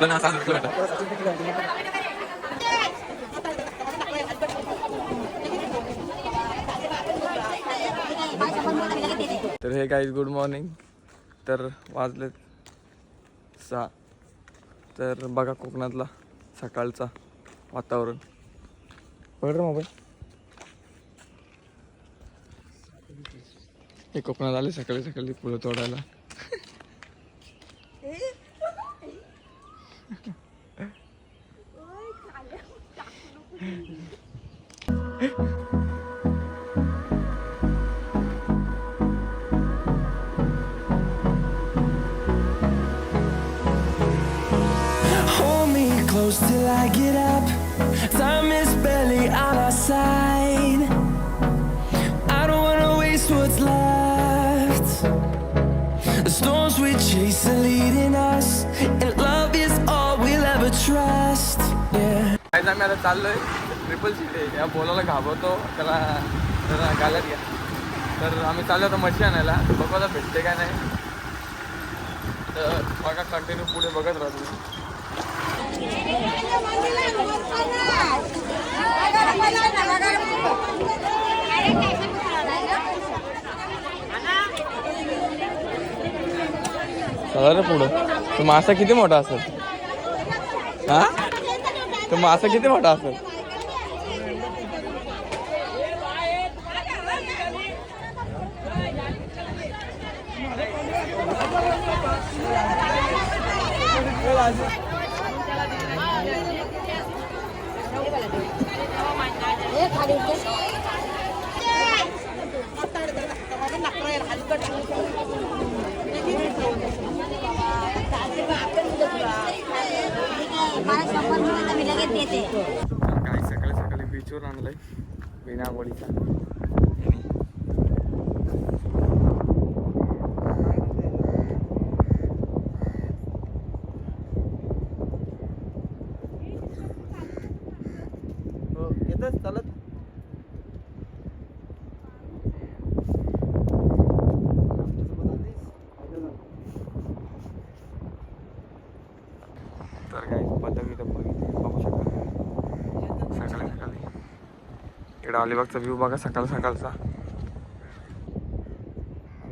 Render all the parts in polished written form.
आपलं नाव सांगितलं बेटा. तर हे गाईज गुड मॉर्निंग. तर वाजलेत 6. तर बघा कोकणातला सकाळचा वातावरण. बघ मोबाईल. हे कोकणात आले सकाळी सकाळी फुलं तोडायला. Till I get up, time is barely on our side. I don't wanna waste what's left. The storms we chase are leading us, and love is all we'll ever trust. Yeah. आज आम्ही आता चाललोय triple seat. या बोलायला घाबरतो त्याला जरा गाल्यात घ्या. तर आम्ही चाललो आता मच्छी आणायला. बघू आता भेटते काय नाही. तर बघा कंटिन्यू पुढे बघत राहतो. चला रे पुढं. तो मासा किती मोठा असेल. हा तो मासा किती मोठा असेल. काही सकाळी सकाळी बीचवर आणलंय बिनावळीचा. येतच चालत. तर काही पतंग इथं बघू शकता सकाळी सकाळी. इकडं अलिबागचा व्ह्यू बघा सकाळ सकाळचा.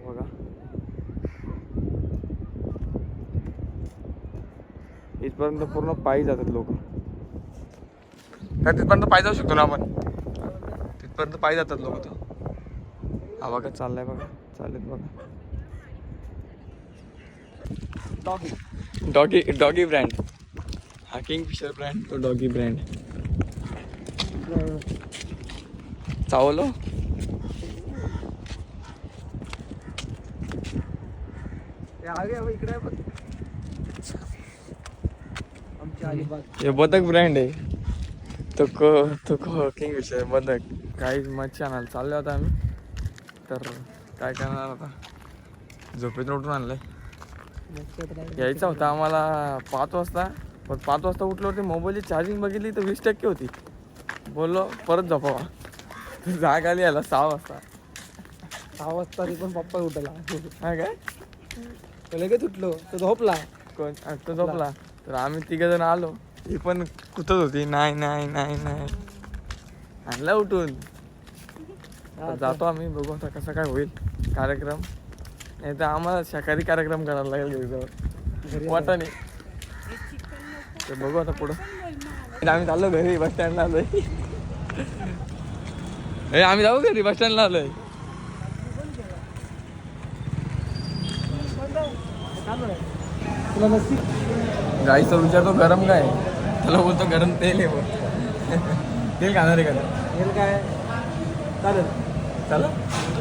बघा इथपर्यंत पूर्ण पायी जातात लोक. तिथपर्यंत पायी जाऊ शकतो ना आपण. तिथपर्यंत पायी जातात लोक. तर हा बघा चाललाय बघा. चालेल बघा. Doggy doggy brand. हा किंगफिशर ब्रँड तो डॉगी ब्रँड. चावलो. इकडे हे बदक ब्रँड आहे. तो किंगफिशर बदक. काही मच्छी आणायला चाललो आता आम्ही. तर काय करणार आता. झोपेतून उठून आणलंय. यायचं होतं आम्हाला 5 वाजता. पण 5 वाजता उठलो होते. मोबाईलची चार्जिंग बघितली तर 20% होती. बोललो परत झोपावा. जाग आली याला 6 वाजता. 6 वाजता पण पप्पा उठला. हा काय लगेच उठलो तो झोपला. कोण तो झोपला. तर आम्ही 3 जण आलो. ही पण कुठत होती. नाही नाही नाही नाही आणला उठून. जातो आम्ही. बघू आता कसा काय होईल कार्यक्रम. नाही तर आम्हाला शाकाहारी कार्यक्रम करायला लागेल घरी वाटाणे. तर बघू आता पुढं. आम्ही चाललो घरी. बस स्टँडला आलोय. आम्ही जाऊ घरी. बस स्टँडला आलोय. गाईचा विचारतो गरम काय. त्याला बोलतो गरम तेल आहे. तेल खाणार आहे का. तेल काय चालेल. चला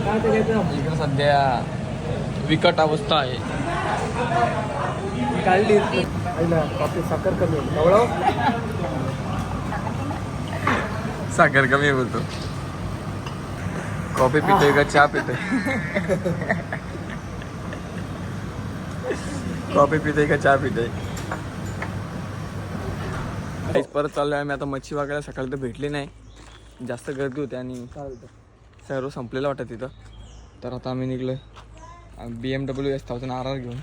काय ते घ्यायचं. इकडं सध्या विकट अवस्था आहे. काढली कॉफी साखर कमी होती. साखर कमी बोलतो. कॉफी पितोय का चहा पितोय. कॉफी पितोय का चहा पितोय. परत चाललोय आम्ही आता मच्छी बघायला. सकाळी तर भेटली नाही. जास्त गर्दी होती आणि सर्व संपलेलं वाटत तिथं. तर आता आम्ही निघलोय BMW S1000 RR घेऊन.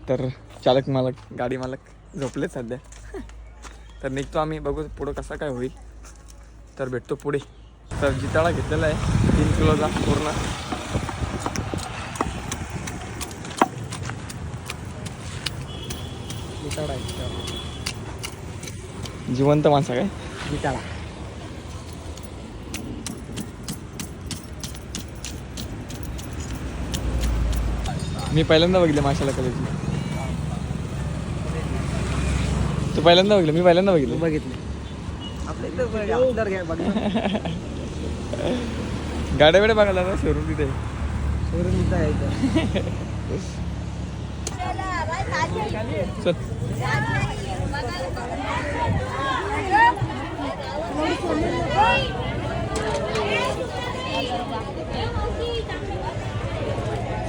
तर चालक मालक गाडी मालक झोपलेत सध्या. तर निघतो आम्ही, बघू पुढं कसं काय होईल. तर भेटतो पुढे. तर जिताळा घेतलेला आहे 3 किलोचा पूर्ण. जिवंत मासा काय जिताळा. मी पहिल्यांदा बघितलं माशाला कलेची. तू पहिल्यांदा बघितलं? मी पहिल्यांदा बघितलं. बघितले आपल्या इथं घ्या बघ. गाड्या बिड्या बघायला ना शोरूम तिथे. शोरूम इथं आहे इथं. चल.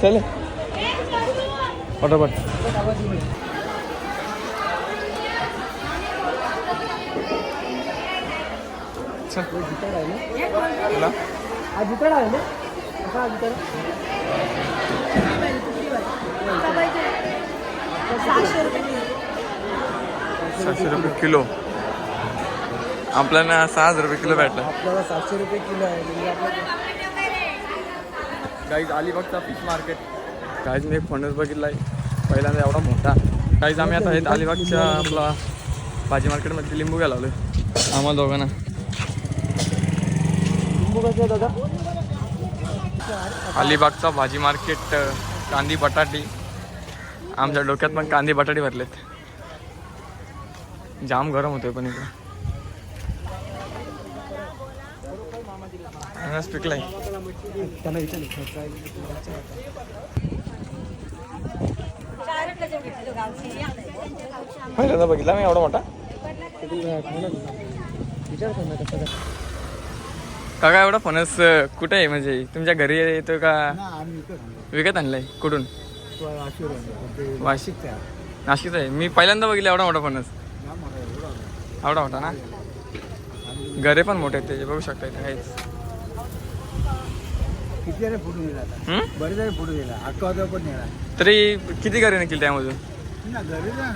चल पटापट. जिताळा आहे ना? चला. हा जिताळा आहे ना? कसा हा जिताळा? 600 रुपये किलो. आपल्याला 6,000 रुपये किलो भेटला. आपल्याला 700 रुपये किलो आहे. म्हणजे आपलं गाईज अलिबागचा फिश मार्केट. गाईज मी एक फणस बघितला आहे पहिल्यांदा एवढा मोठा. गाईज आम्ही आता आहेत अलिबागच्या आपला भाजी मार्केटमध्ये लिंबू घ्यायला आलो आम्हाला दोघांना. लिंबू कसं आहे दादा? अलिबागचा भाजी मार्केट. कांदी बटाटी. आमच्या डोक्यात पण कांदी बटाटी भरलेत. जाम गरम होतोय पण इकडं. अननस पिकलाय. त्यांना विचारलं. पहिल्यांदा बघितला मी एवढा मोठा. विचार कर ना कसं काय. काका एवढा फणस कुठे आहे? म्हणजे तुमच्या घरी येतो का विकत आणलाय? कुठून? वाशिक. नाशिकचा आहे. मी पहिल्यांदा बघितलं एवढा मोठा फणस. एवढा मोठा ना. घरे पण मोठे आहेत त्याचे, बघू शकता इथे काहीच. किती जण फोटो दिला? बरेच जण फोटो दिला. अक्का पण नेला. तरी किती घरे निघतील त्यामधून? ना घरी ना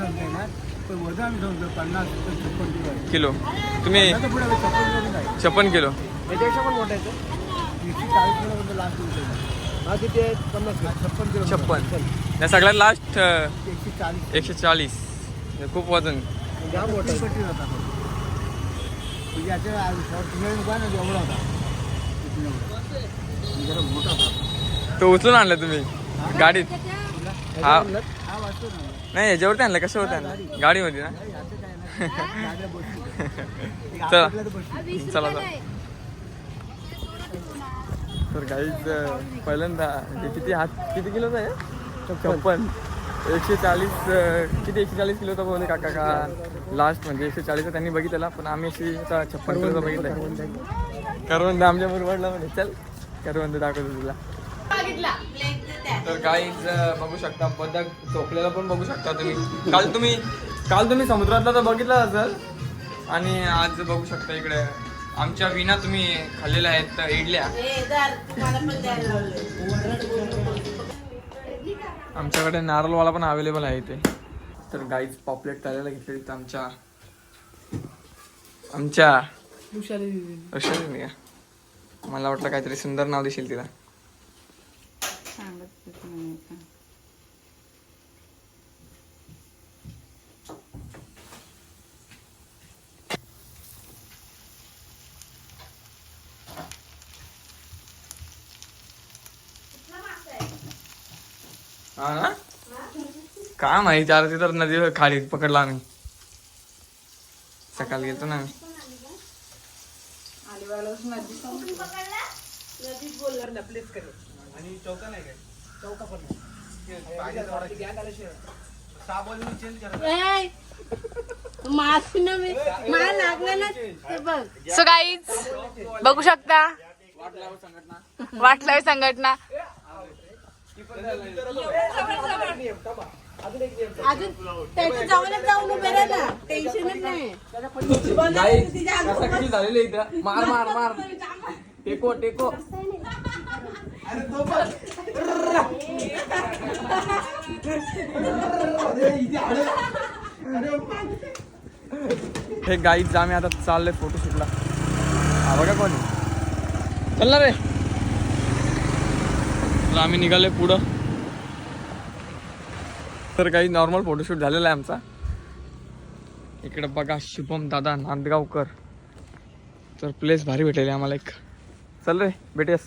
पण वजन आम्ही समजतो 50-56 किलो. तुम्ही 56 किलो. याच्यापेक्षा पण मोठा आहे. 140 किलो लास्ट होतं. हा किती आहे? 56 किलो. 56. या सगळ्यात लास्ट 140. 140. खूप वजन. जाम मोठा होता. याच्या एवढा होता. जरा मोठा होता. तो उचलून आणला तुम्ही गाडीत? हा हा वाचतो ना. नाही याच्यावरती आणलं. कशावरती आणलं? गाडीमध्ये ना. चला चला चला. तर गाईज पहिल्यांदा किती किती किलोचा आहे? 56. 140 किती 140 किलोचा बोलले काका का लास्ट. म्हणजे 140 त्यांनी बघितलेला पण आम्ही 56 किलोचा बघितला. करवंद आमच्या बरोबरला म्हणजे चल करवंद दाखवतो तुला. तर गाईज बघू शकता बदक झोपलेला पण बघू शकता तुम्ही. काल तुम्ही समुद्रातला तर बघितला असेल. आणि आज बघू शकता इकडे आमच्या विना तुम्ही खाल्लेल्या आहेत इडल्या. आमच्याकडे नारळवाला पण अवेलेबल आहे इथे. तर गाईज पॉपलेट तळायला घेतलेली तर आमच्या वैशाली. मला वाटलं काहीतरी सुंदर नाव देशील तिला. हा ना. काय माहिती आता तर नदी खाली पकडला आम्ही. सकाळी गेलतो ना आम्ही. सो गाईज बघू शकता वाटलाय संघटना. अजून त्याच्या जवळच जाऊन उभे राहा ना. टेन्शनच नाही. झालेले इथं. मार मार मार. टेको टेको. हे गाईज आम्ही आता चाललोय फोटोशूटला. हा बघा कोणी चालणार रे. आम्ही निघालोय पुढं. तर काही नॉर्मल फोटोशूट झालेला आहे आमचा. इकडे बघा शुभम दादा नांदगावकर. तर प्लेस भारी भेटेल आम्हाला एक. चल रे भेटेस.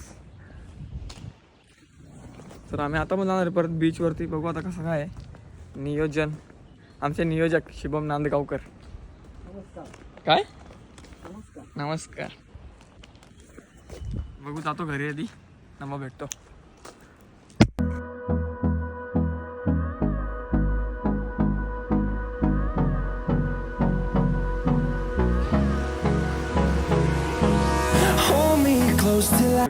तर आम्ही आता पण जाणार परत बीचवरती. बघू आता कसं काय आहे नियोजन. आमचे नियोजक शुभम नांदगावकर. काय नमस्कार. बघू जातो घरी आधी मग भेटतो.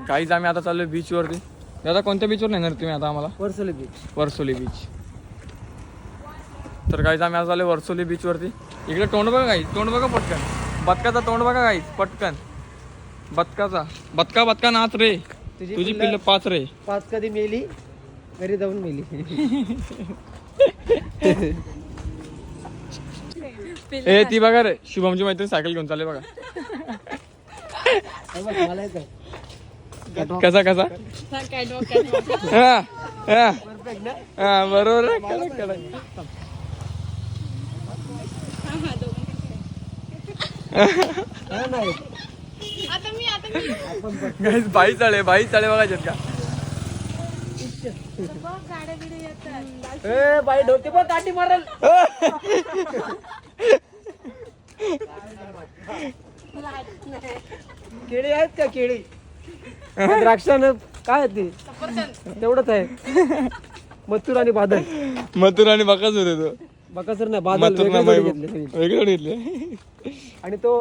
काहीच आम्ही आता चाललोय बीचवरती. दादा कोणत्या बीचवर नेणार तुम्ही आता आम्हाला? वर्सोली बीच. वर्सोली बीच. तर काहीच आम्ही आता चाललोय वर्सोली बीचवरती. इकडे तोंड बघा काही. तोंड बघा पटकन. बदकाचा तोंड बघा काही पटकन. बदकाचा. बदका नाच रे. तुझी पिल्ल 5 रे. 5 कधी मेली घरी जाऊन मेली. ए ती बघा रे शुभमची मैत्रीण सायकल घेऊन चालले बघा. कसा कसा बरोबर बाई चाळे बघायचे का? बाई डोके पण काठी मारल. केळी आहेत का? केळी द्राक्षानं काय ते तेवढंच आहे. मथुर आणि बादल. मथुर आणि बकासूर आहे तो. बकासूर नाही बादल वेगळे घेतले. आणि तो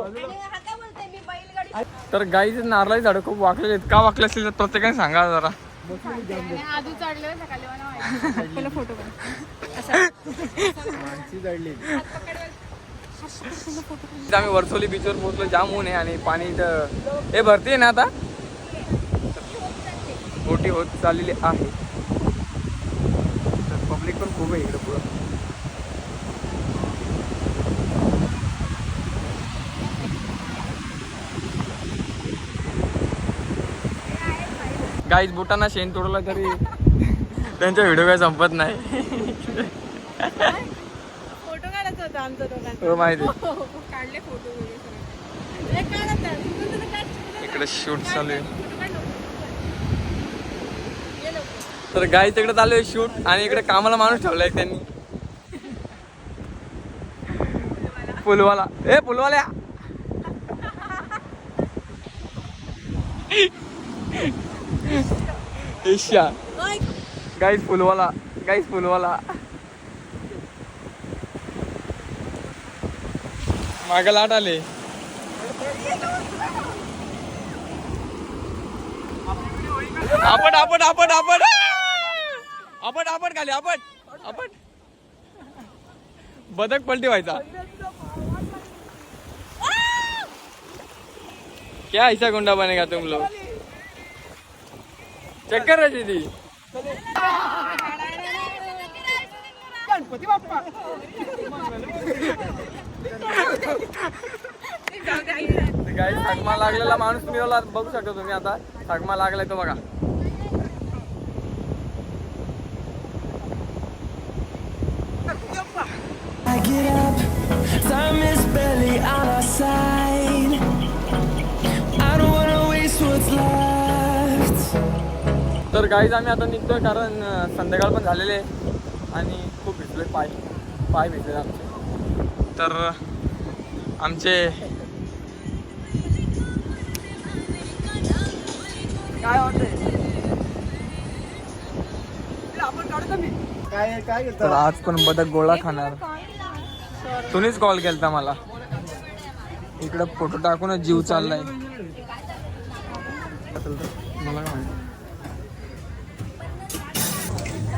तर गाईच नारळाची झाडं खूप वाकलेले आहेत. का वाकले असतील तर प्रत्येकाने सांगा जरा. आम्ही वर्सोली बीचवर पोहोचलो. जाम ऊन आहे आणि पाणी इथं हे भरती आहे ना आता. मोठी होत चाललेली आहे. तर पब्लिक पण खूप आहे इकडे पुढं. गाईज बोटांना शेण तोडलं तरी त्यांचा व्हिडिओ काय संपत नाही. फोटो काढायचा होता आमचा दोघांचा. हो माहिती. काढले फोटो. इकडे शूट चालू आहे. तर गाईज तिकडे चालू आहे शूट आणि इकडे कामाला माणूस ठेवलाय त्यांनी. फुलवाला. ए फुलवाल्या. एशिया गाईज फुलवाला. गाईज फुलवाला. माग लाट आले. आपण खाली आपण बदक पलटी व्हायचा. क्या ऐसा गुंडा बनेगा तुम लोग. चक्कर रही थी. गणपती बाप्पा. गाईज सकमा लागलेला माणूस मिळवला. बघू शकता तुम्ही आता सकमा लागलाय तो बघा. I get up, time is barely on our side. I don't wanna waste what's left. तर गाईज आम्ही आता निघतोय कारण संध्याकाळ पण झालेले आहे आणि खूप भिजलोय. पाय भिजले आमचे. तर आमचे काय वाटतंय आपण काढतो मी. काय तर आज पण बदक गोळा खाणार. तुम्हीच कॉल केलता मला. इकडं फोटो टाकूनच जीव चाललाय. मला काय माहिती.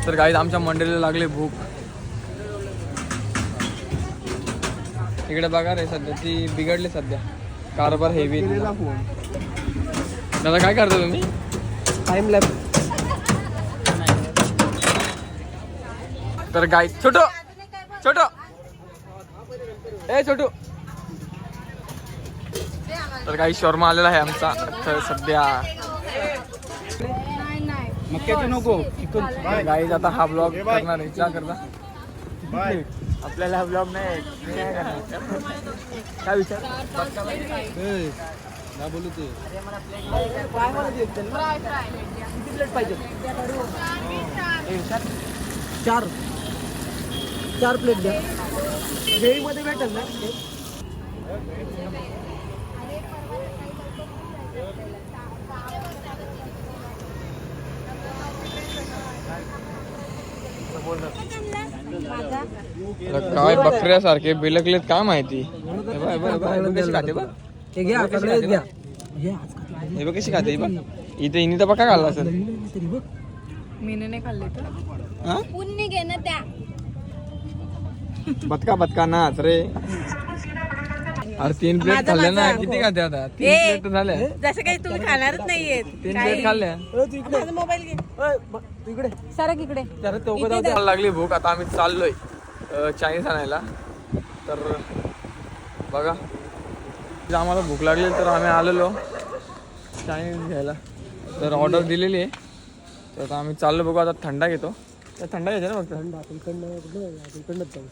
तर गाईज आमच्या मंडळीला लागले भूक. इकडे बघा रे सध्या ती बिघडली सध्या. कारभार हेवी. दादा काय करता तुम्ही? Time lap. तर गाईज छोटो ए छोटू. तर काही शॉर्मा आलेला आहे आमचा तर सध्या. मक्याचं नको चिकन. गाईज आता हा ब्लॉग करणार आहे. क्या करता आपल्याला हा ब्लॉग नाही काय विचार काय बोलू ते किती प्लेट पाहिजे? 4 प्लेट द्या. मध्ये भेटेल ना? काय बकऱ्यासारखे बिलकलेत काय माहिती. कशी खाते बघ. हे घ्या घ्या. हे बघ कशी खाते बघ. इथे इनी तर बघा घालला असेल. मीने नाही खाल्ले तर हा पुण्य घे ना त्या. बदका नाच रे. अरे 3 प्लेट खाल्ल्या ना. किती खाते आता? 3 प्लेट झाल्या. जसं काही तुम्ही खाणारच नाहीये. 3 प्लेट खाल्ल्या. माझा मोबाईल घे. तू इकडे सरक इकडे. मला लागली भूक. आता आम्ही चाललोय चायनीज आणायला. तर बघा आम्हाला भूक लागली तर आम्ही आलेलो चायनीज घ्यायला. तर ऑर्डर दिलेली आहे. तर आता आम्ही चाललो. बघू आता थंडा घेतो. तर थंडा घ्यायचा ना फक्त. इकडनंच जाऊ.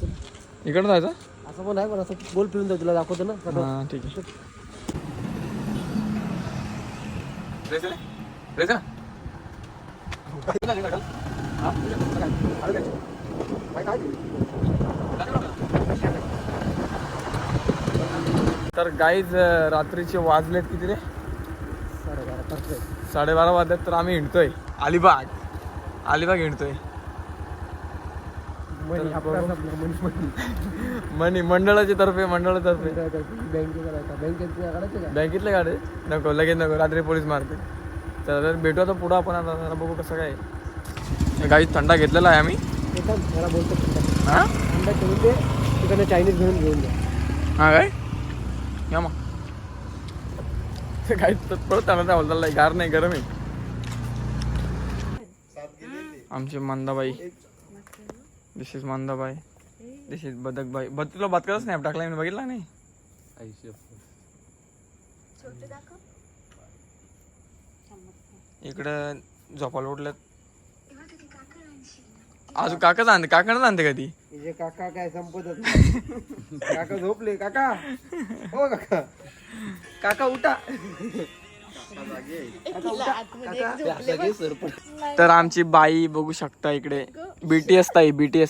इकडं जायचं. असं पण आहे पण असं गोल फिरून जाऊ. तुला दाखवतो ना. हां ठीक आहे. रेसा तर गाईज रात्रीचे वाजलेत किती रे? 12:30 वाजलेत. तर आम्ही हिंडतोय अलिबाग हिंडतोय. मनी मंडळाच्या तर्फे बँकेतले गाडी नको लगेच नको. रात्री पोलीस मारते. तर भेटू आता पुढं आपण. आता बघू कसं काय. गाईज थंडा घेतलेला आहे आम्ही. मला बोलतो हां थंडा ठेवून दे. तिकडे चायनीज घेऊन द्या. हां काय या मग. काही परत थंडा बोलता गार नाही गरम आहे. आमची मंदाबाई. दिस इज मंदाबाई. This is बदकबाई. तुला बदकाचा स्नॅप टाकला मी बघितला नाही. इकडं झोपाला उठल्यात. अजून काकाच आणते. काकाच आणते कधी. तुझे काका काय संपतच काका झोपले. काका हो काका उठा. तर आमची बाई बघू शकता इकडे. BTS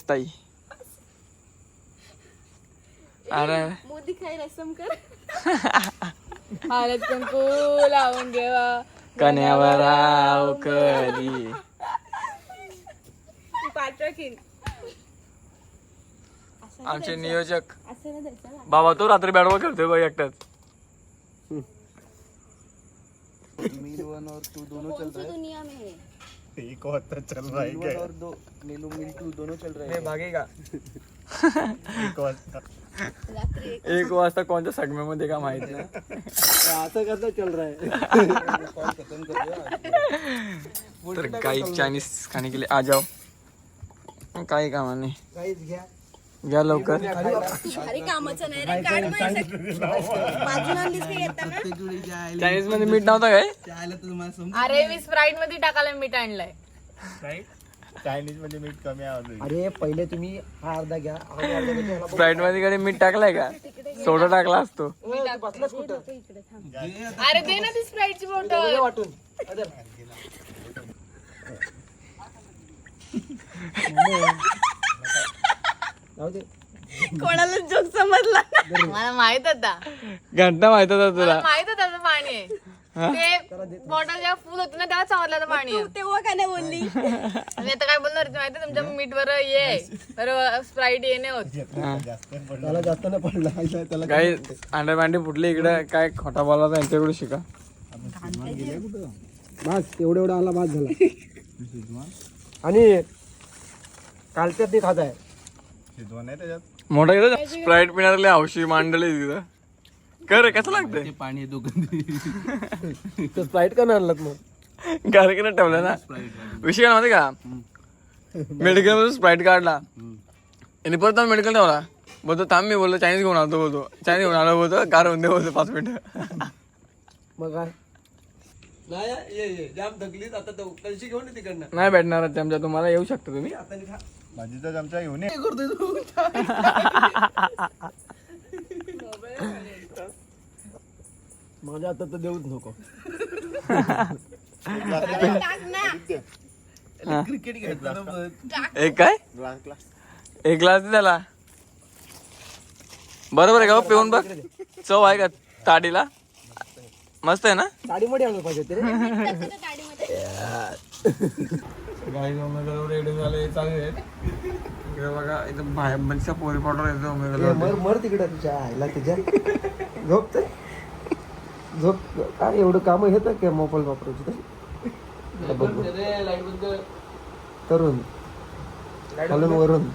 ताई. अरे मोदी खाय रसम कर. हळद कुंकू लावून घेवा कन्यावर राव कली. पाठकीन आमचे नियोजक असं नाही द्यायचं. बाबा तो रात्री बॅट बॉल खेळतोय बघ एकटाच. दुनिया में एक वाजता चल रहा है क्या? नीलू मिंटू दोनों चल रहे हे भागेगा. 1 वाजता. रात्री 1 वाजता कोणत्या सगम्यामध्ये का माहित नाही. असं कसं चल रहा है. तर काही चायनीज खाने के लिए आ जाओ. काही कामा नाही. काहीच घ्या. घ्या लवकर. भारी कामाचं नाही रे. काढ बाजून आणलीस की येताना. चायनीज मध्ये मीठ नव्हतं काय? अरे मी स्प्राईट मध्ये टाकायला मीठ आणलंय. चायनीज मध्ये मीठ कमी आहे. अरे पहिले तुम्ही हा अर्धा घ्या. स्प्राईट मध्ये कडे मीठ टाकलाय का? सोडा टाकला असतो. बसलाच कुठं अरे दे ना ती स्प्राईटची बॉटल वाटून. कोणाला जोक समजला मला माहित होता. घंटा माहित होता तुला. माहित होता त्याचं पाणी आहे. ते बॉटल जेव्हा फुल होती ना तेव्हा समजलं तर पाणी आहे. तेव्हा काय नाही बोलली. मी आता काय बोलणार माहिती तुमच्या मीठ वर ये बरोबर स्प्राईट येणे होत. त्याला जास्त नाही पडला. त्याला काही अंडा भांडी फुटली इकडे. काय खोटा बोलायचा यांच्याकडे शिका. बस एवढा आला बाद झाला. आणि कालच्यात ते खात आहे. शिजवा नाही त्याच्यात. मोठा घेतो स्प्राईट पिणारे हौशी मांडले तिथं. कर कसं लागतंय. पाणी स्प्राईट का नाही आणलात मग? कार्यक्रम ठेवलं ना. विषय काय माहिती का? मेडिकल मध्ये स्प्राईट काढला आणि परत मेडिकल ठेवला. बोलतो थांब मी बोलतो चायनीज घेऊन आलो बोलतो चायनीज घेऊन आलो बोलतो कार होऊन दे बोलतो 5 मिनिटं. मग काय नाही ये जाम थकलीत आता तो कलशी घेऊन ये तिकडनं. नाही भेटणार चमचा तुम्हाला येऊ शकता तुम्ही. आता खा. भाजीचा चमचा घेऊन ये. माझ्या आता तर देऊच नको. क्रिकेट एक काय एक ग्लास दे त्याला. बरोबर आहे का हो? पिऊन बघ चव आहे का ताडीला मस्त आहे ना. साडीमध्ये आणलं पाहिजे होते रे. गाईज ओमेगा रेडी झाले चालू आहेत. इकडे बघा इथं बाहेर बरीचशा पोरी पावडर येतो ओमेगा. मर मर तिकडे तुझ्या आईला तुझ्या झोप तर झोप. काय एवढं काम घेतं काय मोबाईल वापरायची तरुण खालून वरून.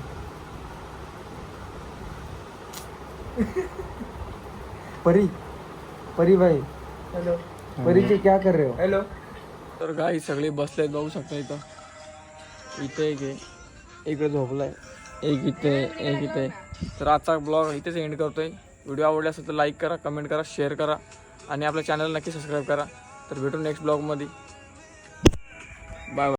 परी परी भाई हॅलो परीचे क्या कर रहे हो. हॅलो. तर गाई सगळे बसलेत बघू शकता इथं. इथे एक आहे इकडे झोपलाय एक इथे एक इथे. तर आजचा ब्लॉग इथेच एंड करतोय. व्हिडिओ आवडला असेल तर लाईक करा कमेंट करा शेअर करा आणि आपल्या चॅनल नक्की सबस्क्राईब करा. तर भेटू नेक्स्ट ब्लॉगमध्ये. बाय.